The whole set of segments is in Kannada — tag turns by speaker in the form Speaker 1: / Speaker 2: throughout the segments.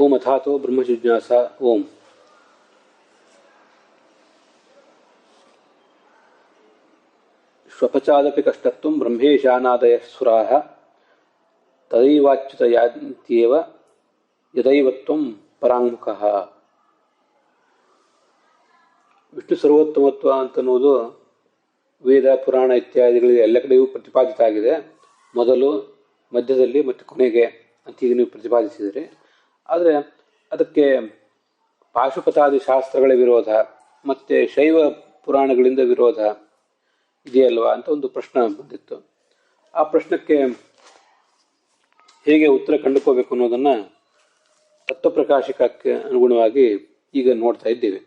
Speaker 1: ಓಂ ಅಥಾತೋ ಬ್ರಹ್ಮ ಜಿಜ್ಞಾಸ ಓಂ. ಶ್ವಪಚಾದಪಿ ಕಷ್ಟತ್ವಂ ಬ್ರಹ್ಮೇಶಾನಾದಯ ಸುರಾಃ ತದೈವಾಚ್ಯುತ ಯಾಂತ್ಯೇವ ಯದೈವತ್ವಂ ಪರಾಂಗುಖಃ. ವಿಷ್ಣು ಸರ್ವೋತ್ತಮತ್ವ ಅಂತನ್ನುವುದು ವೇದ ಪುರಾಣ ಇತ್ಯಾದಿಗಳಿಗೆ ಎಲ್ಲ ಕಡೆಯೂ ಪ್ರತಿಪಾದಿತ ಆಗಿದೆ. ಮೊದಲು, ಮಧ್ಯದಲ್ಲಿ ಮತ್ತು ಕೊನೆಗೆ ಅಂತ ಈಗ ನೀವು ಪ್ರತಿಪಾದಿಸಿದರೆ, ಆದರೆ ಅದಕ್ಕೆ ಪಾಶುಪತಾದಿ ಶಾಸ್ತ್ರಗಳ ವಿರೋಧ ಮತ್ತು ಶೈವ ಪುರಾಣಗಳಿಂದ ವಿರೋಧ ಇದೆಯಲ್ವಾ ಅಂತ ಒಂದು ಪ್ರಶ್ನೆ ಬಂದಿತ್ತು. ಆ ಪ್ರಶ್ನಕ್ಕೆ ಹೇಗೆ ಉತ್ತರ ಕಂಡುಕೋಬೇಕು ಅನ್ನೋದನ್ನು ತತ್ವಪ್ರಕಾಶಕಕ್ಕೆ ಅನುಗುಣವಾಗಿ ಈಗ ನೋಡ್ತಾ ಇದ್ದೇವೆ.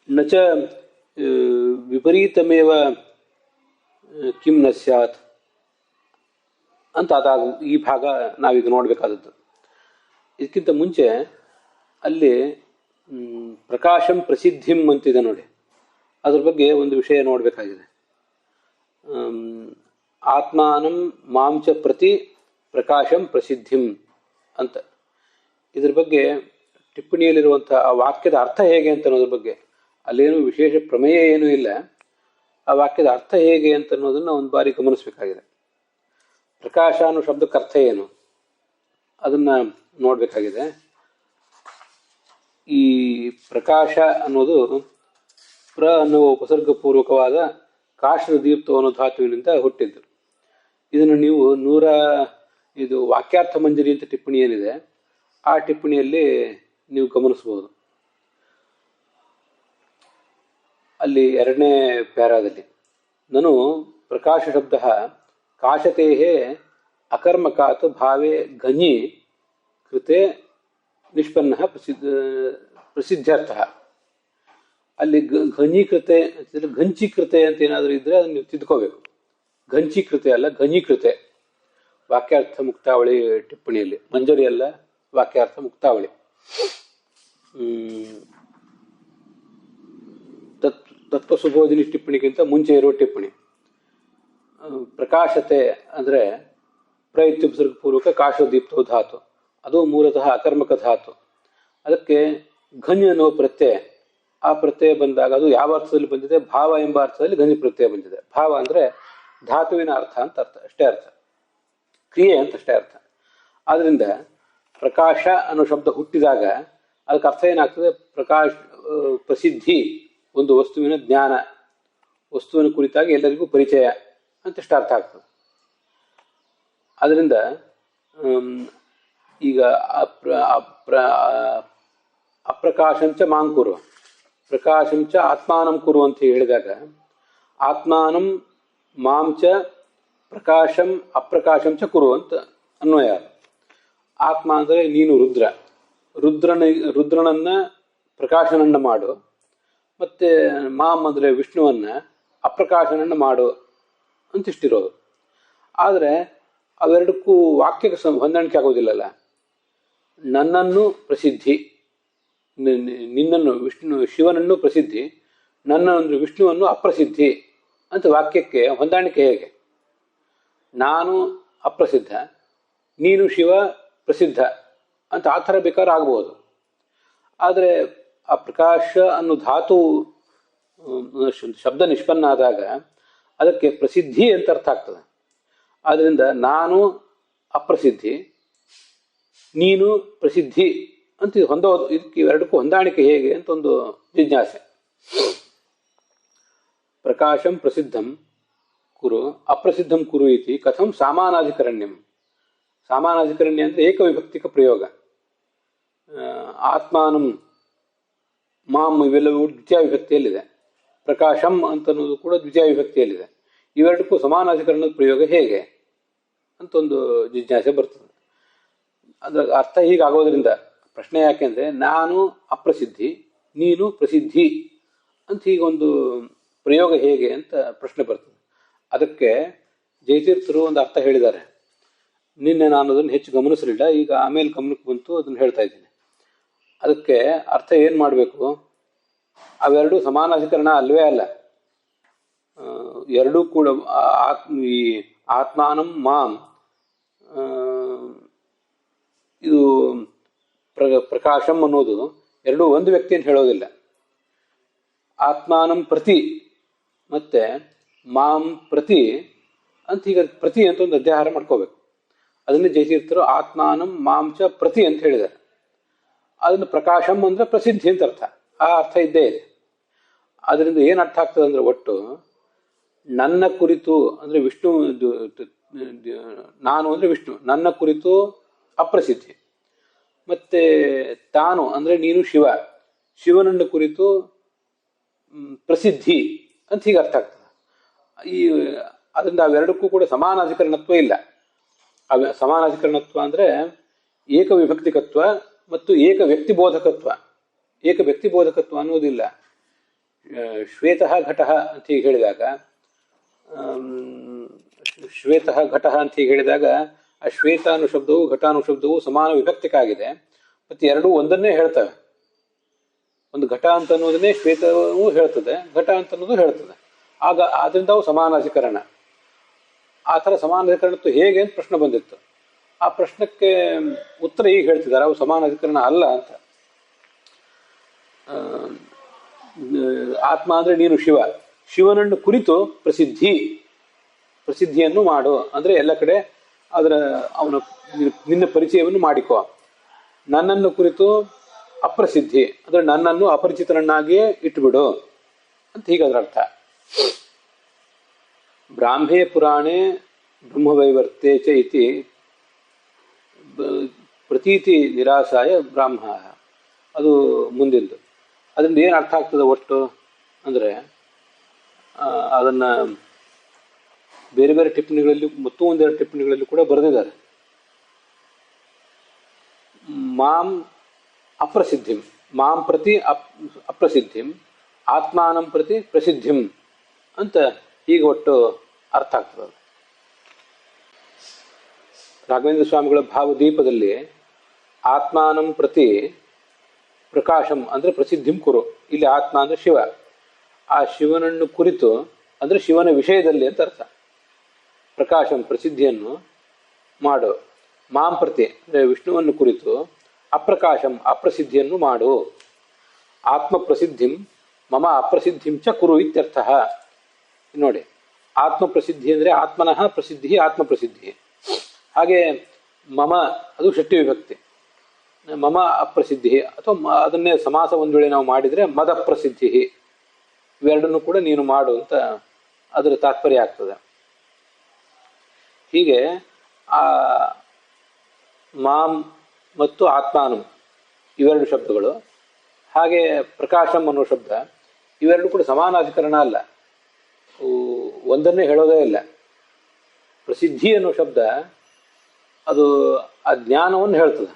Speaker 1: ನಚ ವಿಪರೀತಮೇವ ಕಿಂ ನ ಸ್ಯಾತ್ ಅಂತ ಅದಾಗ ಈ ಭಾಗ ನಾವೀಗ ನೋಡಬೇಕಾದದ್ದು. ಇದಕ್ಕಿಂತ ಮುಂಚೆ ಅಲ್ಲಿ ಪ್ರಕಾಶಂ ಪ್ರಸಿದ್ಧಿಂ ಅಂತಿದೆ ನೋಡಿ, ಅದ್ರ ಬಗ್ಗೆ ಒಂದು ವಿಷಯ ನೋಡಬೇಕಾಗಿದೆ. ಆತ್ಮಾನಂ ಮಾಂಚ ಪ್ರತಿ ಪ್ರಕಾಶಂ ಪ್ರಸಿದ್ಧಿಂ ಅಂತ ಇದ್ರ ಬಗ್ಗೆ ಟಿಪ್ಪಣಿಯಲ್ಲಿರುವಂಥ ಆ ವಾಕ್ಯದ ಅರ್ಥ ಹೇಗೆ ಅಂತ ಅನ್ನೋದ್ರ ಬಗ್ಗೆ ಅಲ್ಲೇನು ವಿಶೇಷ ಪ್ರಮೇಯ ಏನೂ ಇಲ್ಲ. ಆ ವಾಕ್ಯದ ಅರ್ಥ ಹೇಗೆ ಅಂತ ಅನ್ನೋದನ್ನು ಒಂದು ಬಾರಿ ಗಮನಿಸಬೇಕಾಗಿದೆ. ಪ್ರಕಾಶ ಅನ್ನೋ ಶಬ್ದಕ್ಕೆ ಅರ್ಥ ಏನು ಅದನ್ನು ನೋಡಬೇಕಾಗಿದೆ. ಈ ಪ್ರಕಾಶ ಅನ್ನೋದು ಪ್ರ ಅನ್ನುವ ಉಪಸರ್ಗಪೂರ್ವಕವಾದ ಕಾಶದ ದೀಪ್ತ ಅನ್ನೋ ಧಾತುವಿನಿಂದ ಹುಟ್ಟಿದ್ದು. ಇದನ್ನು ನೀವು ಇದು ವಾಕ್ಯಾರ್ಥ ಮಂಜರಿ ಅಂತ ಟಿಪ್ಪಣಿ ಏನಿದೆ ಆ ಟಿಪ್ಪಣಿಯಲ್ಲಿ ನೀವು ಗಮನಿಸಬಹುದು. ಅಲ್ಲಿ ಎರಡನೇ ಪ್ಯಾರಾದಲ್ಲಿ ನಾನು ಪ್ರಕಾಶ ಶಬ್ದ ಕಾಶತೆ ಅಕರ್ಮಕಾತ್ ಭಾವೇ ಘನಿ ಕೃತೆ ನಿಷ್ಪನ್ನ ಪ್ರಸಿದ್ಧಾರ್ಥ. ಅಲ್ಲಿ ಘನೀಕೃತೆ ಘಂಚೀಕೃತೆ ಅಂತ ಏನಾದರೂ ಇದ್ರೆ ಅದನ್ನು ನೀವು ತಿದ್ಕೋಬೇಕು. ಘಂಚೀಕೃತೆ ಅಲ್ಲ, ಘನೀಕೃತೆ. ವಾಕ್ಯಾರ್ಥ ಮುಕ್ತಾವಳಿ ಟಿಪ್ಪಣಿಯಲ್ಲಿ, ಮಂಜರಿ ಅಲ್ಲ, ವಾಕ್ಯಾರ್ಥ ಮುಕ್ತಾವಳಿ. ತತ್ವಸುಬೋಧಿನಿ ಟಿಪ್ಪಣಿಗಿಂತ ಮುಂಚೆ ಇರುವ ಟಿಪ್ಪಣಿ. ಪ್ರಕಾಶತೆ ಅಂದರೆ ಪ್ರಯುಕ್ತಪೂರ್ವಕ ಕಾಶೋದೀಪ್ತೋ ಧಾತು, ಅದು ಮೂಲತಃ ಅಕರ್ಮಕ ಧಾತು. ಅದಕ್ಕೆ ಘನ್ ಅನ್ನುವ ಪ್ರತ್ಯಯ, ಆ ಪ್ರತ್ಯಯ ಬಂದಾಗ ಅದು ಯಾವ ಅರ್ಥದಲ್ಲಿ ಬಂದಿದೆ? ಭಾವ ಎಂಬ ಅರ್ಥದಲ್ಲಿ ಘನಿ ಪ್ರತ್ಯಯ ಬಂದಿದೆ. ಭಾವ ಅಂದರೆ ಧಾತುವಿನ ಅರ್ಥ ಅಂತ ಅರ್ಥ, ಅಷ್ಟೇ ಅರ್ಥ, ಕ್ರಿಯೆ ಅಂತ ಅಷ್ಟೇ ಅರ್ಥ. ಆದ್ದರಿಂದ ಪ್ರಕಾಶ ಅನ್ನೋ ಶಬ್ದ ಹುಟ್ಟಿದಾಗ ಅದಕ್ಕೆ ಅರ್ಥ ಏನಾಗ್ತದೆ? ಪ್ರಸಿದ್ಧಿ, ಒಂದು ವಸ್ತುವಿನ ಜ್ಞಾನ, ವಸ್ತುವಿನ ಕುರಿತಾಗಿ ಎಲ್ಲರಿಗೂ ಪರಿಚಯ ಅಂತ ಇಷ್ಟ ಅರ್ಥ ಆಗ್ತದೆ. ಆದ್ದರಿಂದ ಈಗ ಅಪ್ರಕಾಶಂಚ ಮಾಂಕುರು, ಪ್ರಕಾಶಂಚ ಆತ್ಮಾನಂ ಕುರು ಅಂತ ಹೇಳಿದಾಗ ಆತ್ಮಾನಂ ಮಾಂಚ ಪ್ರಕಾಶಂ ಅಪ್ರಕಾಶಂಚ ಕುರು ಅಂತ ಅನ್ವಯ. ಆತ್ಮ ಅಂದರೆ ನೀನು ರುದ್ರ, ರುದ್ರನನ್ನ ಪ್ರಕಾಶನನ್ನ ಮಾಡು, ಮತ್ತೆ ಮಾಂ ಅಂದರೆ ವಿಷ್ಣುವನ್ನ ಅಪ್ರಕಾಶನನ್ನ ಮಾಡು ಅಂತಿಷ್ಟಿರೋದು. ಆದರೆ ಅವೆರಡಕ್ಕೂ ವಾಕ್ಯಕ್ಕೆ ಹೊಂದಾಣಿಕೆ ಆಗೋದಿಲ್ಲಲ್ಲ. ನನ್ನನ್ನು ಪ್ರಸಿದ್ಧಿ, ನಿನ್ನನ್ನು ಶಿವನನ್ನು ಪ್ರಸಿದ್ಧಿ, ನನ್ನ ಅಂದರೆ ವಿಷ್ಣುವನ್ನು ಅಪ್ರಸಿದ್ಧಿ ಅಂತ ವಾಕ್ಯಕ್ಕೆ ಹೊಂದಾಣಿಕೆ ಹೇಗೆ? ನಾನು ಅಪ್ರಸಿದ್ಧ, ನೀನು ಶಿವ ಪ್ರಸಿದ್ಧ ಅಂತ ಆ ಥರ ಬೇಕಾದ್ರೆ ಆಗ್ಬೋದು. ಆದರೆ ಆ ಪ್ರಕಾಶ ಅನ್ನೋ ಧಾತು ಶಬ್ದ ನಿಷ್ಪನ್ನ ಆದಾಗ ಅದಕ್ಕೆ ಪ್ರಸಿದ್ಧಿ ಅಂತ ಅರ್ಥ ಆಗ್ತದೆ. ಆದ್ದರಿಂದ ನಾನು ಅಪ್ರಸಿದ್ಧಿ, ನೀನು ಪ್ರಸಿದ್ಧಿ ಅಂತ ಇದಕ್ಕೆ ಎರಡಕ್ಕೂ ಹೊಂದಾಣಿಕೆ ಹೇಗೆ ಅಂತ ಒಂದು ಜಿಜ್ಞಾಸೆ. ಪ್ರಕಾಶಂ ಪ್ರಸಿದ್ಧಂ ಕುರು ಅಪ್ರಸಿದ್ಧಂ ಕುರು ಇತಿ ಕಥಂ ಸಾಮಾನಾಧಿಕರಣ್ಯಂ. ಸಾಮಾನಾಧಿಕರಣ್ಯ ಅಂದರೆ ಏಕವಿಭಕ್ತಿಕ ಪ್ರಯೋಗ. ಆತ್ಮಾನಂ ಮಾಂ ಇವೆಲ್ಲವೂ ದ್ವಿತೀಯ ವಿಭಕ್ತಿಯಲ್ಲಿದೆ, ಪ್ರಕಾಶಂ ಅಂತನ್ನೋದು ಕೂಡ ದ್ವಿತೀಯ ವಿಭಕ್ತಿಯಲ್ಲಿದೆ. ಇವೆರಡಕ್ಕೂ ಸಮಾನಾಧಿಕರಣದ ಪ್ರಯೋಗ ಹೇಗೆ ಅಂತ ಒಂದು ಜಿಜ್ಞಾಸೆ ಬರ್ತದೆ. ಅದರ ಅರ್ಥ ಹೀಗಾಗೋದ್ರಿಂದ ಪ್ರಶ್ನೆ ಯಾಕೆಂದರೆ ನಾನು ಅಪ್ರಸಿದ್ಧಿ, ನೀನು ಪ್ರಸಿದ್ಧಿ ಅಂತ ಹೀಗೊಂದು ಪ್ರಯೋಗ ಹೇಗೆ ಅಂತ ಪ್ರಶ್ನೆ ಬರ್ತದೆ. ಅದಕ್ಕೆ ಜಯತೀರ್ಥರು ಒಂದು ಅರ್ಥ ಹೇಳಿದ್ದಾರೆ. ನಿನ್ನೆ ನಾನು ಅದನ್ನು ಹೆಚ್ಚು ಗಮನಿಸಲಿಲ್ಲ, ಈಗ ಆಮೇಲೆ ಗಮನಕ್ಕೆ ಬಂತು, ಅದನ್ನು ಹೇಳ್ತಾ ಇದ್ದೀನಿ. ಅದಕ್ಕೆ ಅರ್ಥ ಏನು ಮಾಡಬೇಕು? ಅವೆರಡು ಸಮಾನಾಧಿಕರಣ ಅಲ್ವೇ ಅಲ್ಲ. ಎರಡೂ ಕೂಡ ಈ ಆತ್ಮಾನಂ ಮಾಂ ಇದು ಪ್ರಕಾಶಂ ಅನ್ನೋದು ಎರಡೂ ಒಂದು ವ್ಯಕ್ತಿಯನ್ನು ಹೇಳೋದಿಲ್ಲ. ಆತ್ಮಾನಂ ಪ್ರತಿ ಮತ್ತೆ ಮಾಂ ಪ್ರತಿ ಅಂತ ಈಗ ಪ್ರತಿ ಅಂತ ಒಂದು ಅಧ್ಯಾಹಾರ ಮಾಡ್ಕೋಬೇಕು. ಅದನ್ನು ಜಯತೀರ್ಥರು ಆತ್ಮಾನಂ ಮಾಂಚ ಪ್ರತಿ ಅಂತ ಹೇಳಿದ್ದಾರೆ. ಅದನ್ನು ಪ್ರಕಾಶಂ ಅಂದ್ರೆ ಪ್ರಸಿದ್ಧಿ ಅಂತ ಅರ್ಥ. ಆ ಅರ್ಥ ಇದ್ದೇ ಇದೆ. ಅದರಿಂದ ಏನು ಅರ್ಥ ಆಗ್ತದೆ ಅಂದ್ರೆ ಒಟ್ಟು ನನ್ನ ಕುರಿತು ಅಂದ್ರೆ ವಿಷ್ಣು, ನಾನು ಅಂದ್ರೆ ವಿಷ್ಣು, ನನ್ನ ಕುರಿತು ಅಪ್ರಸಿದ್ಧಿ. ಮತ್ತೆ ತಾನು ಅಂದ್ರೆ ನೀನು ಶಿವ, ಶಿವನನ್ನು ಕುರಿತು ಪ್ರಸಿದ್ಧಿ ಅಂತ ಹೀಗೆ ಅರ್ಥ ಆಗ್ತದೆ. ಅದರಿಂದ ಅವೆರಡಕ್ಕೂ ಕೂಡ ಸಮಾನಾಧಿಕರಣತ್ವ ಇಲ್ಲ. ಸಮಾನಾಧಿಕರಣತ್ವ ಅಂದ್ರೆ ಏಕ ವಿಭಕ್ತಿಕತ್ವ ಮತ್ತು ಏಕ ವ್ಯಕ್ತಿಬೋಧಕತ್ವ. ಏಕ ವ್ಯಕ್ತಿಬೋಧಕತ್ವ ಅನ್ನೋದಿಲ್ಲ. ಶ್ವೇತಃ ಘಟಃ ಅಂತ ಹೀಗೆ ಹೇಳಿದಾಗ, ಶ್ವೇತಃ ಘಟಃ ಅಂತ ಹೀಗೆ ಹೇಳಿದಾಗ ಆ ಶ್ವೇತ ಅನ್ನೋ ಶಬ್ದವು ಘಟಾನು ಶಬ್ದವು ಸಮಾನ ವಿಭಕ್ತಿಕಾಗಿದೆ. ಮತ್ತೆ ಎರಡೂ ಒಂದನ್ನೇ ಹೇಳ್ತವೆ. ಒಂದು ಘಟ ಅಂತ ಅನ್ನೋದನ್ನೇ ಶ್ವೇತವೂ ಹೇಳ್ತದೆ, ಘಟ ಅಂತ ಅನ್ನೋದು ಹೇಳ್ತದೆ. ಆಗ ಆದ್ರಿಂದ ಅವು ಸಮಾನಾಧಿಕರಣ. ಆ ಥರ ಸಮಾನಾಧಿಕರಣತ್ವ ಹೇಗೆ ಅಂತ ಪ್ರಶ್ನೆ ಬಂದಿತ್ತು. ಆ ಪ್ರಶ್ನಕ್ಕೆ ಉತ್ತರ ಈಗ ಹೇಳ್ತಿದ್ದಾರೆ, ಅವು ಸಮಾನಾಧಿಕರಣ ಅಲ್ಲ ಅಂತ. ಆತ್ಮ ಅಂದ್ರೆ ನೀನು ಶಿವ, ಶಿವನನ್ನು ಕುರಿತು ಪ್ರಸಿದ್ಧಿಯನ್ನು ಮಾಡು ಅಂದ್ರೆ ಎಲ್ಲ ಕಡೆ ನಿನ್ನ ಪರಿಚಯವನ್ನು ಮಾಡಿಕೋ. ನನ್ನನ್ನು ಕುರಿತು ಅಪ್ರಸಿದ್ಧಿ ಅಂದ್ರೆ ನನ್ನನ್ನು ಅಪರಿಚಿತನನ್ನಾಗಿಯೇ ಇಟ್ಟುಬಿಡು ಅಂತ ಹೀಗದ್ರ ಅರ್ಥ. ಬ್ರಾಹ್ಮೇ ಪುರಾಣೆ ಬ್ರಹ್ಮವೈವರ್ತೆ ಚ ಇತಿ ಪ್ರತೀತಿ ನಿರಾಸಾಯ ಬ್ರಾಹ್ಮ, ಅದು ಮುಂದಿಂದು. ಅದರಿಂದ ಏನು ಅರ್ಥ ಆಗ್ತದೆ ಒಟ್ಟು ಅಂದರೆ, ಅದನ್ನ ಬೇರೆ ಬೇರೆ ಟಿಪ್ಪಣಿಗಳಲ್ಲಿ ಮತ್ತು ಒಂದೆರಡು ಟಿಪ್ಪಣಿಗಳಲ್ಲಿ ಕೂಡ ಬರೆದಿದ್ದಾರೆ. ಮಾಂ ಅಪ್ರಸಿದ್ಧಿಂ, ಮಾಂ ಪ್ರತಿ ಅಪ್ರಸಿದ್ಧಿಂ, ಆತ್ಮಾನಂ ಪ್ರತಿ ಪ್ರಸಿದ್ಧಿಂ ಅಂತ ಹೀಗೆ ಒಟ್ಟು ಅರ್ಥ ಆಗ್ತದೆ. ರಾಘವೇಂದ್ರ ಸ್ವಾಮಿಗಳ ಭಾವದೀಪದಲ್ಲಿ ಆತ್ಮಾನಂ ಪ್ರತಿ ಪ್ರಕಾಶಂ ಅಂದ್ರೆ ಪ್ರಸಿದ್ಧಿಂ ಕುರು, ಇಲ್ಲಿ ಆತ್ಮ ಅಂದ್ರೆ ಶಿವ, ಆ ಶಿವನನ್ನು ಕುರಿತು ಅಂದ್ರೆ ಶಿವನ ವಿಷಯದಲ್ಲಿ ಅಂತ ಅರ್ಥ. ಪ್ರಕಾಶಂ ಪ್ರಸಿದ್ಧಿಯನ್ನು ಮಾಡು, ಮಾಂ ಪ್ರತಿ ಅಂದ್ರೆ ವಿಷ್ಣುವನ್ನು ಕುರಿತು, ಅಪ್ರಕಾಶಂ ಅಪ್ರಸಿದ್ಧಿಯನ್ನು ಮಾಡು, ಆತ್ಮ ಪ್ರಸಿದ್ಧಿಂ ಮಮ ಅಪ್ರಸಿದ್ಧಿಂ ಚ ಕುರು ಇತ್ಯರ್ಥ. ನೋಡಿ, ಆತ್ಮ ಪ್ರಸಿದ್ಧಿ ಅಂದ್ರೆ ಆತ್ಮನಃ ಪ್ರಸಿದ್ಧಿ ಆತ್ಮ ಪ್ರಸಿದ್ಧಿ. ಹಾಗೆ ಮಮ ಅದು ಷಷ್ಠಿ ವಿಭಕ್ತಿ, ಮಮ ಅಪ್ರಸಿದ್ಧಿ ಅಥವಾ ಅದನ್ನೇ ಸಮಾಸ ಒಂದು ವೇಳೆ ನಾವು ಮಾಡಿದರೆ ಮದ ಪ್ರಸಿದ್ಧಿ, ಇವೆರಡನ್ನು ಕೂಡ ನೀನು ಮಾಡು ಅಂತ ಅದರ ತಾತ್ಪರ್ಯ ಆಗ್ತದೆ. ಹೀಗೆ ಆ ಮಾಂ ಮತ್ತು ಆತ್ಮಾನಂ ಇವೆರಡು ಶಬ್ದಗಳು, ಹಾಗೆ ಪ್ರಕಾಶಂ ಅನ್ನೋ ಶಬ್ದ, ಇವೆರಡು ಕೂಡ ಸಮಾನಾಧಿಕರಣ ಅಲ್ಲ, ಒಂದನ್ನೇ ಹೇಳೋದೇ ಇಲ್ಲ. ಪ್ರಸಿದ್ಧಿ ಅನ್ನೋ ಶಬ್ದ ಅದು ಆ ಜ್ಞಾನವನ್ನು ಹೇಳ್ತದೆ,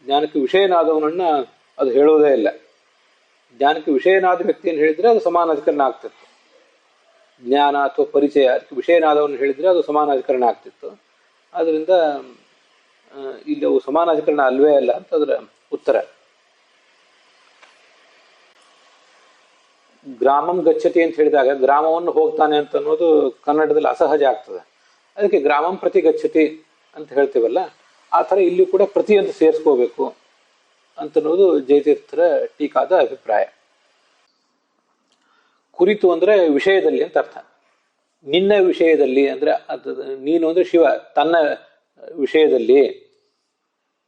Speaker 1: ಜ್ಞಾನಕ್ಕೆ ವಿಷಯನಾದವನನ್ನ ಅದು ಹೇಳೋದೇ ಇಲ್ಲ. ಜ್ಞಾನಕ್ಕೆ ವಿಷಯನಾದ ವ್ಯಕ್ತಿಯನ್ನು ಹೇಳಿದರೆ ಅದು ಸಮಾನಾಧಿಕರಣ ಆಗ್ತಿತ್ತು. ಜ್ಞಾನ ಅಥವಾ ಪರಿಚಯ ಅದಕ್ಕೆ ವಿಷಯನಾದವನ್ನು ಹೇಳಿದರೆ ಅದು ಸಮಾನಾಧಿಕರಣ ಆಗ್ತಿತ್ತು. ಆದ್ದರಿಂದ ಇಲ್ಲಿ ಅವು ಸಮಾನಾಧಿಕರಣ ಅಲ್ವೇ ಅಲ್ಲ ಅಂತ ಅದರ ಉತ್ತರ. ಗ್ರಾಮಂ ಗಚ್ಚತಿ ಅಂತ ಹೇಳಿದಾಗ ಗ್ರಾಮವನ್ನು ಹೋಗ್ತಾನೆ ಅಂತ ಅನ್ನೋದು ಕನ್ನಡದಲ್ಲಿ ಅಸಹಜ ಆಗ್ತದೆ. ಅದಕ್ಕೆ ಗ್ರಾಮಂ ಪ್ರತಿ ಗಚ್ಚತಿ ಅಂತ ಹೇಳ್ತೀವಲ್ಲ, ಆ ಥರ ಇಲ್ಲಿ ಕೂಡ ಪ್ರತಿ ಅಂತ ಸೇರಿಸ್ಕೋಬೇಕು ಅಂತನ್ನೋದು ಜಯತೀರ್ಥರ ಟೀಕಾದ ಅಭಿಪ್ರಾಯ. ಕುರಿತು ಅಂದ್ರೆ ವಿಷಯದಲ್ಲಿ ಅಂತ ಅರ್ಥ. ನಿನ್ನ ವಿಷಯದಲ್ಲಿ ಅಂದ್ರೆ ಅದು ನೀನು ಅಂದ್ರೆ ಶಿವ, ತನ್ನ ವಿಷಯದಲ್ಲಿ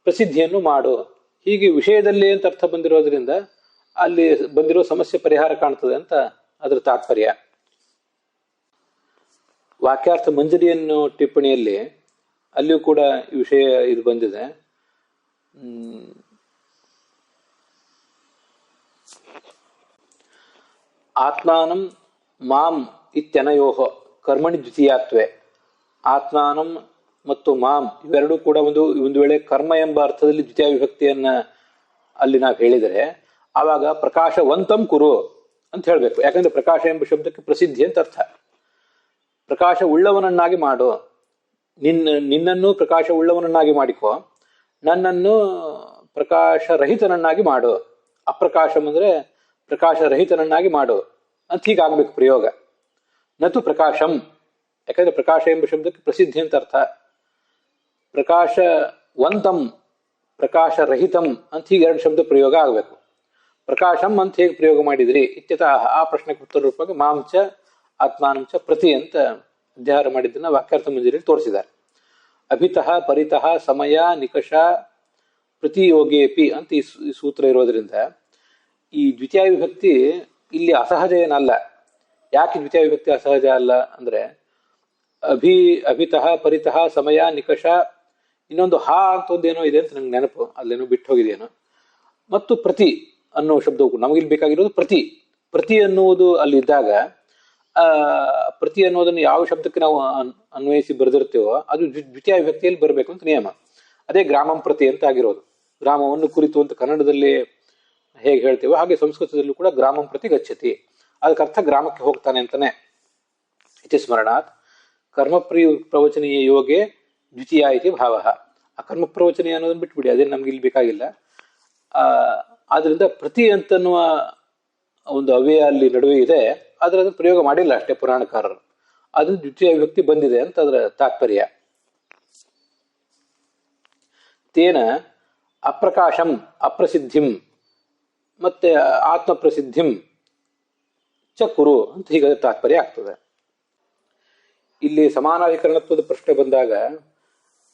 Speaker 1: ಪ್ರಸಿದ್ಧಿಯನ್ನು ಮಾಡು. ಹೀಗೆ ವಿಷಯದಲ್ಲಿ ಅಂತ ಅರ್ಥ ಬಂದಿರೋದ್ರಿಂದ ಅಲ್ಲಿ ಬಂದಿರೋ ಸಮಸ್ಯೆ ಪರಿಹಾರ ಕಾಣ್ತದೆ ಅಂತ ಅದರ ತಾತ್ಪರ್ಯ. ವಾಕ್ಯಾರ್ಥ ಮಂಜರಿ ಅನ್ನೋ ಟಿಪ್ಪಣಿಯಲ್ಲಿ ಅಲ್ಲಿಯೂ ಕೂಡ ಈ ವಿಷಯ ಇದು ಬಂದಿದೆ. ಆತ್ಮಾನಂ ಮಾಂ ಇತ್ಯನಯೋಹ ಕರ್ಮಣಿ ದ್ವಿತೀಯಾತ್ವೇ. ಆತ್ಮಾನಂ ಮತ್ತು ಮಾಂ ಇವೆರಡೂ ಕೂಡ ಒಂದು ವೇಳೆ ಕರ್ಮ ಎಂಬ ಅರ್ಥದಲ್ಲಿ ದ್ವಿತೀಯ ವಿಭಕ್ತಿಯನ್ನ ಅಲ್ಲಿ ನಾವು ಹೇಳಿದರೆ ಆವಾಗ ಪ್ರಕಾಶವಂತಂ ಕುರು ಅಂತ ಹೇಳಬೇಕು. ಯಾಕಂದ್ರೆ ಪ್ರಕಾಶ ಎಂಬ ಶಬ್ದಕ್ಕೆ ಪ್ರಸಿದ್ಧಿ ಅಂತ ಅರ್ಥ. ಪ್ರಕಾಶ ಉಳ್ಳವನನ್ನಾಗಿ ಮಾಡು, ನಿನ್ನನ್ನು ಪ್ರಕಾಶ ಉಳ್ಳವನನ್ನಾಗಿ ಮಾಡಿಕೊ, ನನ್ನನ್ನು ಪ್ರಕಾಶರಹಿತನನ್ನಾಗಿ ಮಾಡು. ಅಪ್ರಕಾಶಂ ಅಂದ್ರೆ ಪ್ರಕಾಶರಹಿತನನ್ನಾಗಿ ಮಾಡು ಅಂತ ಹೀಗಾಗ್ಬೇಕು ಪ್ರಯೋಗ. ನತು ಪ್ರಕಾಶಂ, ಯಾಕಂದ್ರೆ ಪ್ರಕಾಶ ಎಂಬ ಶಬ್ದಕ್ಕೆ ಪ್ರಸಿದ್ಧಿ ಅಂತ ಅರ್ಥ. ಪ್ರಕಾಶವಂತಂ, ಪ್ರಕಾಶರಹಿತಂ ಅಂತ ಹೀಗೆ ಎರಡು ಶಬ್ದ ಪ್ರಯೋಗ ಆಗಬೇಕು. ಪ್ರಕಾಶಂ ಅಂತ ಹೇಗೆ ಪ್ರಯೋಗ ಮಾಡಿದ್ರಿ ಇತ್ಯತಃ ಆ ಪ್ರಶ್ನೆಗೆ ಉತ್ತರ ರೂಪವಾಗಿ ಮಾಂಚ ಆತ್ಮಾನಂಚ ಪ್ರತಿ ಅಂತ ಅಧ್ಯಾಹಾರ ಮಾಡಿದ್ದನ್ನ ವಾಕ್ಯಾರ್ಥ ಮಂಜರಿಯಲ್ಲಿ ತೋರಿಸಿದ್ದಾರೆ. ಅಭಿತಃ ಪರಿತಃ ಸಮಯ ನಿಕಷ ಪ್ರತಿಯೋಗೇಪಿ ಅಂತ ಈ ಸೂತ್ರ ಇರೋದ್ರಿಂದ ಈ ದ್ವಿತೀಯ ವಿಭಕ್ತಿ ಇಲ್ಲಿ ಅಸಹಜ ಏನಲ್ಲ. ಯಾಕೆ ದ್ವಿತೀಯ ವಿಭಕ್ತಿ ಅಸಹಜ ಅಲ್ಲ ಅಂದ್ರೆ ಅಭಿತಃ ಪರಿತಃ ಸಮಯ ನಿಕಷ, ಇನ್ನೊಂದು ಹಾ ಅಂತ ಒಂದೇನೋ ಇದೆ ಅಂತ ನಂಗೆ ನೆನಪು, ಅಲ್ಲೇನೋ ಬಿಟ್ಟು ಹೋಗಿದೆಯೇನೋ, ಮತ್ತು ಪ್ರತಿ ಅನ್ನೋ ಶಬ್ದವು ನಮಗಿಲ್ಲಿ ಬೇಕಾಗಿರೋದು ಪ್ರತಿ. ಪ್ರತಿ ಅನ್ನುವುದು ಅಲ್ಲಿದ್ದಾಗ ಪ್ರತಿ ಅನ್ನೋದನ್ನು ಯಾವ ಶಬ್ದಕ್ಕೆ ನಾವು ಅನ್ವಯಿಸಿ ಬರೆದಿರ್ತೇವೋ ಅದು ದ್ವಿತೀಯ ವಿಭಕ್ತಿಯಲ್ಲಿ ಬರಬೇಕು ಅಂತ ನಿಯಮ. ಅದೇ ಗ್ರಾಮಂ ಪ್ರತಿ ಅಂತ ಆಗಿರೋದು. ಗ್ರಾಮವನ್ನು ಕುರಿತು ಅಂತ ಕನ್ನಡದಲ್ಲಿ ಹೇಗೆ ಹೇಳ್ತೇವೋ ಹಾಗೆ ಸಂಸ್ಕೃತದಲ್ಲೂ ಕೂಡ ಗ್ರಾಮಂ ಪ್ರತಿ ಗಚ್ಚತಿ, ಅದಕ್ಕೆ ಅರ್ಥ ಗ್ರಾಮಕ್ಕೆ ಹೋಗ್ತಾನೆ ಅಂತಾನೆ. ಇತಿ ಸ್ಮರಣಾತ್ ಕರ್ಮ ಪ್ರವಚನೀಯ ಯೋಗೆ ದ್ವಿತೀಯ ಇತಿ ಭಾವ. ಆ ಕರ್ಮ ಪ್ರವಚನೀಯ ಅನ್ನೋದನ್ನ ಬಿಟ್ಬಿಡಿ, ಅದೇನು ನಮ್ಗೆ ಇಲ್ಲಿ ಬೇಕಾಗಿಲ್ಲ. ಆದ್ರಿಂದ ಪ್ರತಿ ಅಂತನ್ನುವ ಒಂದು ಅವ್ಯಯ ಅಲ್ಲಿ ನಡುವೆ ಇದೆ, ಆದ್ರೆ ಅದನ್ನು ಪ್ರಯೋಗ ಮಾಡಿಲ್ಲ ಅಷ್ಟೇ ಪುರಾಣಕಾರರು. ಅದು ದ್ವಿತೀಯ ವಿಭಕ್ತಿ ಬಂದಿದೆ ಅಂತ ಅದರ ತಾತ್ಪರ್ಯ. ತೇನ ಅಪ್ರಕಾಶಂ ಅಪ್ರಸಿದ್ಧಿಂ ಮತ್ತೆ ಆತ್ಮ ಪ್ರಸಿದ್ಧಿಂ ಚ ಕುರು ಅಂತ ಹೀಗೆ ತಾತ್ಪರ್ಯ ಆಗ್ತದೆ. ಇಲ್ಲಿ ಸಮಾನಾಧಿಕರಣತ್ವದ ಪ್ರಶ್ನೆ ಬಂದಾಗ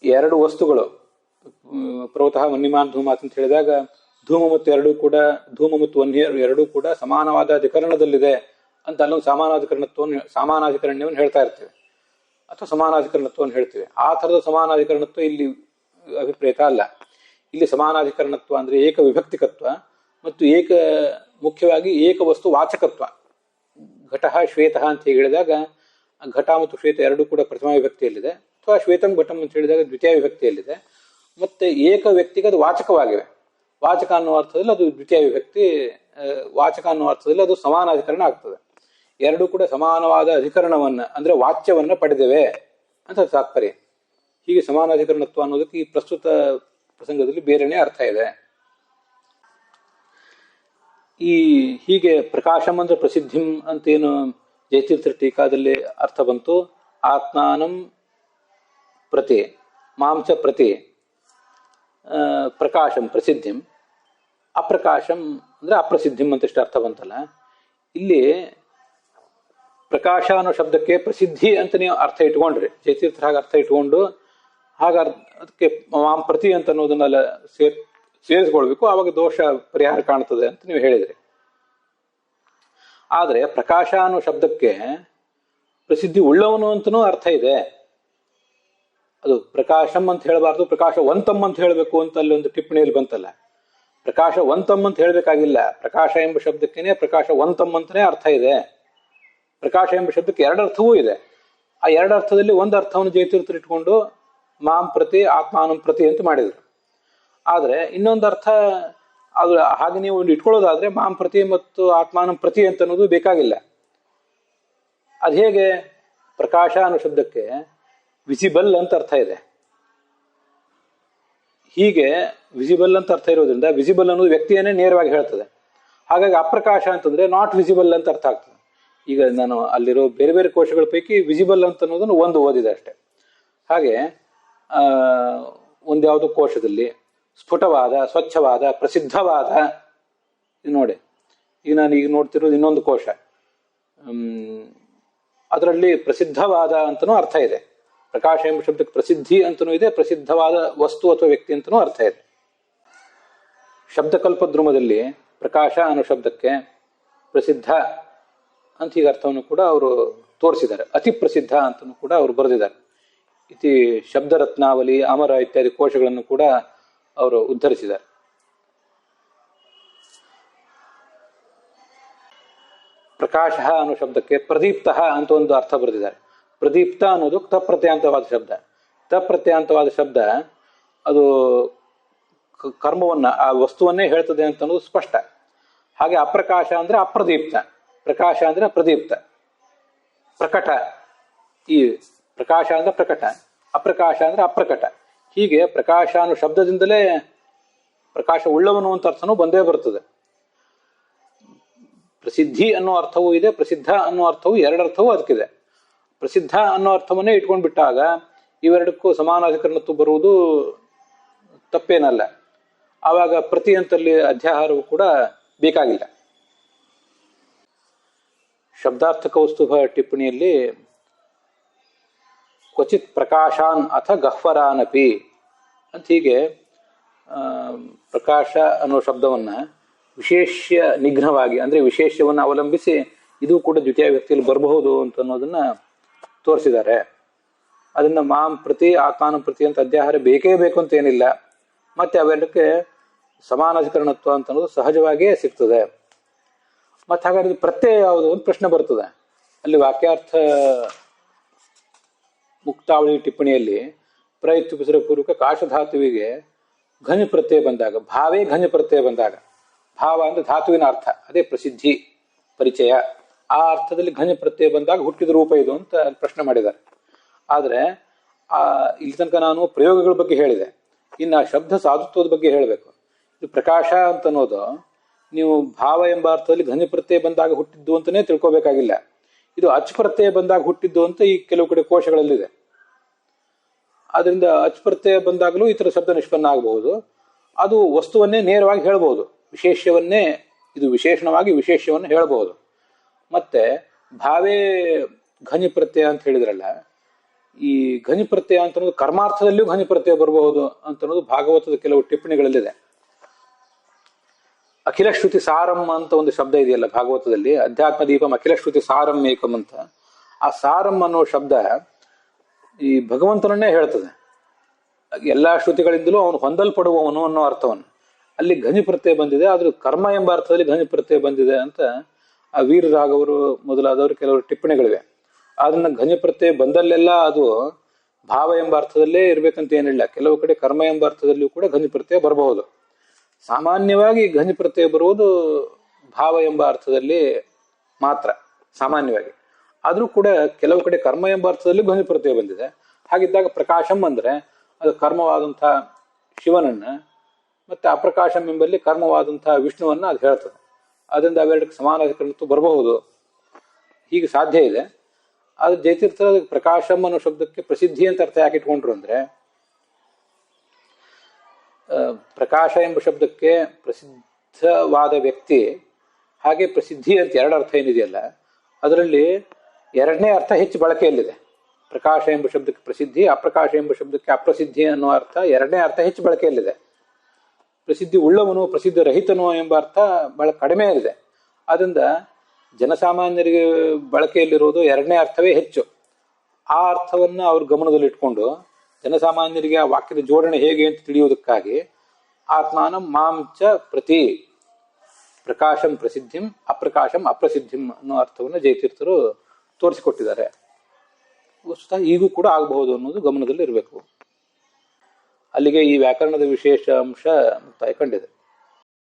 Speaker 1: ಎರಡು ವಸ್ತುಗಳು ಪ್ರವತಃ ವನ್ಯಮಾನ್ ಧೂಮಾತ್ ಅಂತ ಹೇಳಿದಾಗ ಧೂಮ ಮತ್ತು ಎರಡೂ ಕೂಡ, ಧೂಮ ಮತ್ತು ವನ್ಯ ಎರಡೂ ಕೂಡ ಸಮಾನವಾದ ಅಧಿಕರಣದಲ್ಲಿದೆ ಅಂತ ಅಲ್ಲೊಂದು ಸಾಮಾನಾಧಿಕರಣ್ಯವನ್ನು ಹೇಳ್ತಾ ಇರ್ತೇವೆ ಅಥವಾ ಸಮಾನಾಧಿಕರಣತ್ವವನ್ನು ಹೇಳ್ತೇವೆ. ಆ ಥರದ ಸಮಾನಾಧಿಕರಣತ್ವ ಇಲ್ಲಿ ಅಭಿಪ್ರೇತ ಅಲ್ಲ. ಇಲ್ಲಿ ಸಮಾನಾಧಿಕರಣತ್ವ ಅಂದ್ರೆ ಏಕ ವಿಭಕ್ತಿಕತ್ವ ಮತ್ತು ಮುಖ್ಯವಾಗಿ ಏಕ ವಸ್ತು ವಾಚಕತ್ವ. ಘಟಃ ಶ್ವೇತಃ ಅಂತ ಹೇಗೆ ಹೇಳಿದಾಗ ಘಟ ಮತ್ತು ಶ್ವೇತ ಎರಡೂ ಕೂಡ ಪ್ರಥಮ ವಿಭಕ್ತಿಯಲ್ಲಿದೆ, ಅಥವಾ ಶ್ವೇತಂ ಘಟಂ ಅಂತ ಹೇಳಿದಾಗ ದ್ವಿತೀಯ ವಿಭಕ್ತಿಯಲ್ಲಿದೆ. ಮತ್ತೆ ಏಕ ವ್ಯಕ್ತಿಗೆ ಅದು ವಾಚಕವಾಗಿವೆ. ವಾಚಕ ಅನ್ನುವ ಅರ್ಥದಲ್ಲಿ ಅದು ದ್ವಿತೀಯ ವಿಭಕ್ತಿ, ವಾಚಕ ಅನ್ನುವ ಅರ್ಥದಲ್ಲಿ ಅದು ಸಮಾನಾಧಿಕರಣ ಆಗ್ತದೆ. ಎರಡೂ ಕೂಡ ಸಮಾನವಾದ ಅಧಿಕರಣವನ್ನ ಅಂದ್ರೆ ವಾಚ್ಯವನ್ನ ಪಡೆದಿವೆ ಅಂತ ತಾತ್ಪರ್ಯ. ಹೀಗೆ ಸಮಾನಾಧಿಕರಣತ್ವ ಅನ್ನೋದಕ್ಕೆ ಈ ಪ್ರಸ್ತುತ ಪ್ರಸಂಗದಲ್ಲಿ ಬೇರೆನೇ ಅರ್ಥ ಇದೆ. ಹೀಗೆ ಪ್ರಕಾಶಂ ಅಂದ್ರೆ ಪ್ರಸಿದ್ಧಿಂ ಅಂತೇನು ಜಯತೀರ್ಥ ಟೀಕಾದಲ್ಲಿ ಅರ್ಥ ಬಂತು. ಆತ್ಮಾನಂ ಪ್ರತಿ ಮಾಂಸ ಪ್ರತಿ ಪ್ರಕಾಶಂ ಪ್ರಸಿದ್ಧಿಂ, ಅಪ್ರಕಾಶಂ ಅಂದ್ರೆ ಅಪ್ರಸಿದ್ಧಿಂ ಅಂತಷ್ಟು ಅರ್ಥ ಬಂತಲ್ಲ. ಇಲ್ಲಿ ಪ್ರಕಾಶ ಅನ್ನೋ ಶಬ್ದಕ್ಕೆ ಪ್ರಸಿದ್ಧಿ ಅಂತ ನೀವು ಅರ್ಥ ಇಟ್ಕೊಂಡ್ರಿ, ಜಯತೀರ್ಥ ಹಾಗೆ ಅರ್ಥ ಇಟ್ಕೊಂಡು ಅದಕ್ಕೆ ಮಾಂ ಪ್ರತಿ ಅಂತ ಅನ್ನೋದನ್ನೆಲ್ಲ ಸೇರಿಸ್ಕೊಳ್ಬೇಕು, ಆವಾಗ ದೋಷ ಪರಿಹಾರ ಕಾಣ್ತದೆ ಅಂತ ನೀವು ಹೇಳಿದ್ರಿ. ಆದ್ರೆ ಪ್ರಕಾಶ ಅನ್ನೋ ಶಬ್ದಕ್ಕೆ ಪ್ರಸಿದ್ಧಿ ಉಳ್ಳವನು ಅಂತನೂ ಅರ್ಥ ಇದೆ. ಅದು ಪ್ರಕಾಶಂ ಅಂತ ಹೇಳಬಾರ್ದು, ಪ್ರಕಾಶವಂತಂ ಅಂತ ಹೇಳಬೇಕು ಅಂತ ಅಲ್ಲಿ ಒಂದು ಟಿಪ್ಪಣಿಯಲ್ಲಿ ಬಂತಲ್ಲ. ಪ್ರಕಾಶವಂತಂ ಅಂತ ಹೇಳಬೇಕಾಗಿಲ್ಲ, ಪ್ರಕಾಶ ಎಂಬ ಶಬ್ದಕ್ಕೇನೆ ಪ್ರಕಾಶವಂತಂ ಅಂತಲೇ ಅರ್ಥ ಇದೆ. ಪ್ರಕಾಶ ಎಂಬ ಶಬ್ದಕ್ಕೆ ಎರಡು ಅರ್ಥವೂ ಇದೆ. ಆ ಎರಡು ಅರ್ಥದಲ್ಲಿ ಒಂದು ಅರ್ಥವನ್ನು ಜಯತೀರ್ಥರು ಇಟ್ಕೊಂಡು ಮಾಂ ಪ್ರತಿ ಆತ್ಮಾನಂ ಪ್ರತಿ ಅಂತ ಮಾಡಿದ್ರು. ಆದ್ರೆ ಇನ್ನೊಂದು ಅರ್ಥ ಅದು ಹಾಗೆ ನೀವು ಇಟ್ಕೊಳ್ಳೋದಾದ್ರೆ ಮಾಂ ಪ್ರತಿ ಮತ್ತು ಆತ್ಮಾನಂ ಪ್ರತಿ ಅಂತ ಅನ್ನೋದು ಬೇಕಾಗಿಲ್ಲ. ಅದು ಹೇಗೆ? ಪ್ರಕಾಶ ಅನ್ನೋ ಶಬ್ದಕ್ಕೆ ವಿಸಿಬಲ್ ಅಂತ ಅರ್ಥ ಇದೆ. ಹೀಗೆ ವಿಸಿಬಲ್ ಅಂತ ಅರ್ಥ ಇರೋದ್ರಿಂದ ವಿಸಿಬಲ್ ಅನ್ನೋದು ವ್ಯಕ್ತಿಯನ್ನೇ ನೇರವಾಗಿ ಹೇಳ್ತದೆ. ಹಾಗಾಗಿ ಅಪ್ರಕಾಶ ಅಂತಂದ್ರೆ ನಾಟ್ ವಿಸಿಬಲ್ ಅಂತ ಅರ್ಥ ಆಗ್ತದೆ. ಈಗ ನಾನು ಅಲ್ಲಿರೋ ಬೇರೆ ಬೇರೆ ಕೋಶಗಳ ಪೈಕಿ ವಿಸಿಬಲ್ ಅಂತ ಅನ್ನೋದನ್ನು ಒಂದು ಓದಿದೆ ಅಷ್ಟೆ. ಹಾಗೆ ಒಂದ್ಯಾವುದೋ ಕೋಶದಲ್ಲಿ ಸ್ಫುಟವಾದ, ಸ್ವಚ್ಛವಾದ, ಪ್ರಸಿದ್ಧವಾದ, ನೋಡಿ ಈಗ ನಾನು ಈಗ ನೋಡ್ತಿರೋದು ಇನ್ನೊಂದು ಕೋಶ, ಅದರಲ್ಲಿ ಪ್ರಸಿದ್ಧವಾದ ಅಂತನೂ ಅರ್ಥ ಇದೆ. ಪ್ರಕಾಶ ಎಂಬ ಶಬ್ದಕ್ಕೆ ಪ್ರಸಿದ್ಧಿ ಅಂತನೂ ಇದೆ, ಪ್ರಸಿದ್ಧವಾದ ವಸ್ತು ಅಥವಾ ವ್ಯಕ್ತಿ ಅಂತನೂ ಅರ್ಥ ಇದೆ. ಶಬ್ದಕಲ್ಪದ್ರುಮದಲ್ಲಿ ಪ್ರಕಾಶ ಅನ್ನೋ ಶಬ್ದಕ್ಕೆ ಪ್ರಸಿದ್ಧ ಅಂತ ಹೀಗೆ ಅರ್ಥವನ್ನು ಕೂಡ ಅವರು ತೋರಿಸಿದ್ದಾರೆ. ಅತಿ ಪ್ರಸಿದ್ಧ ಅಂತನೂ ಕೂಡ ಅವರು ಬರೆದಿದ್ದಾರೆ. ಇತಿ ಶಬ್ದರತ್ನಾವಲಿ, ಅಮರ ಇತ್ಯಾದಿ ಕೋಶಗಳನ್ನು ಕೂಡ ಅವರು ಉದ್ಧರಿಸಿದ್ದಾರೆ. ಪ್ರಕಾಶ ಅನ್ನೋ ಶಬ್ದಕ್ಕೆ ಪ್ರದೀಪ್ತ ಅಂತ ಒಂದು ಅರ್ಥ ಬರೆದಿದ್ದಾರೆ. ಪ್ರದೀಪ್ತ ಅನ್ನೋದು ತಪ್ರತ್ಯಂತವಾದ ಶಬ್ದ. ತಪ್ರತ್ಯಂತವಾದ ಶಬ್ದ ಅದು ಕರ್ಮವನ್ನ, ಆ ವಸ್ತುವನ್ನೇ ಹೇಳ್ತದೆ ಅಂತ ಅನ್ನೋದು ಸ್ಪಷ್ಟ. ಹಾಗೆ ಅಪ್ರಕಾಶ ಅಂದ್ರೆ ಅಪ್ರದೀಪ್ತ, ಪ್ರಕಾಶ ಅಂದ್ರೆ ಪ್ರದೀಪ್ತ, ಪ್ರಕಟ. ಈ ಪ್ರಕಾಶ ಅಂದ್ರೆ ಪ್ರಕಟ, ಅಪ್ರಕಾಶ ಅಂದ್ರೆ ಅಪ್ರಕಟ. ಹೀಗೆ ಪ್ರಕಾಶ ಅನ್ನೋ ಶಬ್ದದಿಂದಲೇ ಪ್ರಕಾಶ ಉಳ್ಳವನು ಅಂತ ಅರ್ಥನೂ ಬಂದೇ ಬರ್ತದೆ. ಪ್ರಸಿದ್ಧಿ ಅನ್ನೋ ಅರ್ಥವೂ ಇದೆ, ಪ್ರಸಿದ್ಧ ಅನ್ನೋ ಅರ್ಥವೂ, ಎರಡರ್ಥವೂ ಅದಕ್ಕಿದೆ. ಪ್ರಸಿದ್ಧ ಅನ್ನೋ ಅರ್ಥವನ್ನೇ ಇಟ್ಕೊಂಡ್ಬಿಟ್ಟಾಗ ಇವೆರಡಕ್ಕೂ ಸಮಾನಾಧಿಕರಣತ್ವ ಬರುವುದು ತಪ್ಪೇನಲ್ಲ. ಆವಾಗ ಪ್ರತಿ ಅಂತಲ್ಲಿ ಅಧ್ಯಾಹಾರವು ಕೂಡ ಬೇಕಾಗಿಲ್ಲ. ಶಬ್ದಾರ್ಥ ಕೌಸ್ತುಭ ಟಿಪ್ಪಣಿಯಲ್ಲಿ ಕ್ವಚಿತ್ ಪ್ರಕಾಶಾನ್ ಅಥ ಗಹ್ವರಾನಪಿ ಅಂತ ಹೀಗೆ ಪ್ರಕಾಶ ಅನ್ನೋ ಶಬ್ದವನ್ನ ವಿಶೇಷ್ಯ ನಿಘ್ನವಾಗಿ ಅಂದರೆ ವಿಶೇಷ್ಯವನ್ನು ಅವಲಂಬಿಸಿ ಇದು ಕೂಡ ದ್ವಿತೀಯ ವ್ಯಕ್ತಿಯಲ್ಲಿ ಬರಬಹುದು ಅಂತ ಅನ್ನೋದನ್ನ ತೋರಿಸಿದ್ದಾರೆ. ಅದನ್ನ ಮಾಂ ಪ್ರತಿ ಆತ್ಮಾನ ಪ್ರತಿ ಅಂತ ಅಧ್ಯಾಹಾರ ಬೇಕೇ ಬೇಕು ಅಂತ ಏನಿಲ್ಲ. ಮತ್ತೆ ಅವೆಲ್ಲಕ್ಕೆ ಸಮಾನಾಧಿಕರಣತ್ವ ಅಂತ ಅನ್ನೋದು ಸಹಜವಾಗಿಯೇ ಸಿಗ್ತದೆ. ಮತ್ತೆ ಹಾಗಾದ್ರೆ ಪ್ರತ್ಯಯ ಯಾವುದು ಒಂದು ಪ್ರಶ್ನೆ ಬರ್ತದೆ. ಅಲ್ಲಿ ವಾಕ್ಯಾರ್ಥ ಮುಕ್ತಾವಳಿ ಟಿಪ್ಪಣಿಯಲ್ಲಿ ಪ್ರಯುಕ್ತಿಪುಸರ ಪೂರ್ವಕ ಕಾಶಧಾತುವಿಗೆ ಘನಿ ಪ್ರತ್ಯಯ ಬಂದಾಗ, ಭಾವೇ ಘನಿ ಪ್ರತ್ಯಯ ಬಂದಾಗ, ಭಾವ ಅಂದ್ರೆ ಧಾತುವಿನ ಅರ್ಥ, ಅದೇ ಪ್ರಸಿದ್ಧಿ ಪರಿಚಯ, ಆ ಅರ್ಥದಲ್ಲಿ ಘನಿ ಪ್ರತ್ಯಯ ಬಂದಾಗ ಹುಟ್ಟಿದ ರೂಪ ಇದು ಅಂತ ಪ್ರಶ್ನೆ ಮಾಡಿದ್ದಾರೆ. ಆದರೆ ಇಲ್ಲಿ ತನಕ ನಾನು ಪ್ರಯೋಗಗಳ ಬಗ್ಗೆ ಹೇಳಿದೆ. ಇನ್ನು ಶಬ್ದ ಸಾಧುತ್ವದ ಬಗ್ಗೆ ಹೇಳಬೇಕು. ಇದು ಪ್ರಕಾಶ ಅಂತ ಅನ್ನೋದು ನೀವು ಭಾವ ಎಂಬ ಅರ್ಥದಲ್ಲಿ ಘನಿ ಪ್ರತ್ಯಯ ಬಂದಾಗ ಹುಟ್ಟಿದ್ದು ಅಂತಾನೆ ತಿಳ್ಕೊಬೇಕಾಗಿಲ್ಲ. ಇದು ಅಚ್ ಪ್ರತ್ಯಯ ಬಂದಾಗ ಹುಟ್ಟಿದ್ದು ಅಂತ ಈ ಕೆಲವು ಕಡೆ ಕೋಶಗಳಲ್ಲಿದೆ. ಆದ್ರಿಂದ ಅಚ್ ಪ್ರತ್ಯಯ ಬಂದಾಗಲೂ ಈ ಥರ ಶಬ್ದ ನಿಷ್ಪನ್ನ ಆಗಬಹುದು. ಅದು ವಸ್ತುವನ್ನೇ ನೇರವಾಗಿ ಹೇಳ್ಬೋದು, ವಿಶೇಷ್ಯವನ್ನೇ ಇದು ವಿಶೇಷಣವಾಗಿ ವಿಶೇಷ್ಯವನ್ನು ಹೇಳ್ಬೋದು. ಮತ್ತೆ ಭಾವೇ ಘನಿ ಪ್ರತ್ಯಯ ಅಂತ ಹೇಳಿದ್ರಲ್ಲ, ಈ ಘನಿ ಪ್ರತ್ಯಯ ಅಂತ ಅನ್ನೋದು ಕರ್ಮಾರ್ಥದಲ್ಲಿಯೂ ಘನಿ ಪ್ರತ್ಯಯ ಬರಬಹುದು ಅಂತ ಅನ್ನೋದು ಭಾಗವತದ ಕೆಲವು ಟಿಪ್ಪಣಿಗಳಲ್ಲಿದೆ. ಅಖಿಲ ಶ್ರುತಿ ಸಾರಂ ಅಂತ ಒಂದು ಶಬ್ದ ಇದೆಯಲ್ಲ ಭಾಗವತದಲ್ಲಿ, ಅಧ್ಯಾತ್ಮ ದೀಪಂ ಅಖಿಲ ಶ್ರುತಿ ಸಾರಂ ಏಕಂ ಅಂತ. ಆ ಸಾರಂ ಅನ್ನೋ ಶಬ್ದ ಈ ಭಗವಂತನನ್ನೇ ಹೇಳ್ತದೆ. ಎಲ್ಲಾ ಶ್ರುತಿಗಳಿಂದಲೂ ಅವನು ಹೊಂದಲ್ಪಡುವವನು ಅನ್ನೋ ಅರ್ಥವನ್ನು. ಅಲ್ಲಿ ಘನಿ ಪ್ರತ್ಯಯ ಬಂದಿದೆ, ಆದ್ರೂ ಕರ್ಮ ಎಂಬ ಅರ್ಥದಲ್ಲಿ ಘನಿ ಪ್ರತ್ಯಯ ಬಂದಿದೆ ಅಂತ ಆ ವೀರರಾಘವರು ಮೊದಲಾದವರು ಕೆಲವರು ಟಿಪ್ಪಣಿಗಳಿವೆ. ಅದನ್ನ ಘನಿ ಪ್ರತ್ಯಯ ಬಂದಲ್ಲೆಲ್ಲ ಅದು ಭಾವ ಎಂಬ ಅರ್ಥದಲ್ಲೇ ಇರ್ಬೇಕಂತ ಏನಿಲ್ಲ. ಕೆಲವು ಕಡೆ ಕರ್ಮ ಎಂಬ ಅರ್ಥದಲ್ಲಿಯೂ ಕೂಡ ಘನಿ ಪ್ರತ್ಯಯ ಬರಬಹುದು. ಸಾಮಾನ್ಯವಾಗಿ ಘನಿ ಪ್ರತ್ಯಯ ಬರುವುದು ಭಾವ ಎಂಬ ಅರ್ಥದಲ್ಲಿ ಮಾತ್ರ ಸಾಮಾನ್ಯವಾಗಿ. ಆದ್ರೂ ಕೂಡ ಕೆಲವು ಕಡೆ ಕರ್ಮ ಎಂಬ ಅರ್ಥದಲ್ಲಿ ಘನಿ ಪ್ರತ್ಯಯ ಬಂದಿದೆ. ಹಾಗಿದ್ದಾಗ ಪ್ರಕಾಶಂ ಅಂದ್ರೆ ಅದು ಕರ್ಮವಾದಂತಹ ಶಿವನನ್ನ, ಮತ್ತೆ ಅಪ್ರಕಾಶಂ ಎಂಬಲ್ಲಿ ಕರ್ಮವಾದಂತಹ ವಿಷ್ಣುವನ್ನ ಅದು ಹೇಳ್ತದೆ. ಅದರಿಂದ ಅವೆರಡಕ್ಕೆ ಸಮಾನಾಧಿಕರಣತ್ವ ಬರಬಹುದು. ಹೀಗೆ ಸಾಧ್ಯ ಇದೆ. ಅದು ಜಯತೀರ್ಥ ಪ್ರಕಾಶಂ ಅನ್ನೋ ಶಬ್ದಕ್ಕೆ ಪ್ರಸಿದ್ಧಿ ಅಂತ ಅರ್ಥ ಯಾಕೆ ಇಟ್ಕೊಂಡ್ರು ಅಂದ್ರೆ, ಪ್ರಕಾಶ ಎಂಬ ಶಬ್ದಕ್ಕೆ ಪ್ರಸಿದ್ಧವಾದ ವ್ಯಕ್ತಿ, ಹಾಗೆ ಪ್ರಸಿದ್ಧಿ ಅಂತ ಎರಡು ಅರ್ಥ ಏನಿದೆಯಲ್ಲ ಅದರಲ್ಲಿ ಎರಡನೇ ಅರ್ಥ ಹೆಚ್ಚು ಬಳಕೆಯಲ್ಲಿದೆ. ಪ್ರಕಾಶ ಎಂಬ ಶಬ್ದಕ್ಕೆ ಪ್ರಸಿದ್ಧಿ, ಅಪ್ರಕಾಶ ಎಂಬ ಶಬ್ದಕ್ಕೆ ಅಪ್ರಸಿದ್ಧಿ ಅನ್ನೋ ಅರ್ಥ ಎರಡನೇ ಅರ್ಥ ಹೆಚ್ಚು ಬಳಕೆಯಲ್ಲಿದೆ. ಪ್ರಸಿದ್ಧಿ ಉಳ್ಳವನು ಪ್ರಸಿದ್ಧ ರಹಿತನು ಎಂಬ ಅರ್ಥ ಬಹಳ ಕಡಿಮೆ ಇದೆ. ಆದ್ರಿಂದ ಜನಸಾಮಾನ್ಯರಿಗೆ ಬಳಕೆಯಲ್ಲಿರೋದು ಎರಡನೇ ಅರ್ಥವೇ ಹೆಚ್ಚು. ಆ ಅರ್ಥವನ್ನ ಅವ್ರ ಗಮನದಲ್ಲಿಟ್ಕೊಂಡು ಜನಸಾಮಾನ್ಯರಿಗೆ ಆ ವಾಕ್ಯದ ಜೋಡಣೆ ಹೇಗೆ ಅಂತ ತಿಳಿಯುವುದಕ್ಕಾಗಿ ಆತ್ಮಾನಂ ಮಾಂಚ ಪ್ರತಿ ಪ್ರಕಾಶಂ ಪ್ರಸಿದ್ಧಿಂ ಅಪ್ರಕಾಶಂ ಅಪ್ರಸಿದ್ಧಿಂ ಅನ್ನೋ ಅರ್ಥವನ್ನು ಜಯತೀರ್ಥರು ತೋರಿಸಿಕೊಟ್ಟಿದ್ದಾರೆ. ವಸ್ತುತಃ ಈಗೂ ಕೂಡ ಆಗಬಹುದು ಅನ್ನೋದು ಗಮನದಲ್ಲಿ ಇರಬೇಕು. ಅಲ್ಲಿಗೆ ಈ ವ್ಯಾಕರಣದ ವಿಶೇಷ ಅಂಶ ಮುಕ್ತಾಯ ಕಂಡಿದೆ.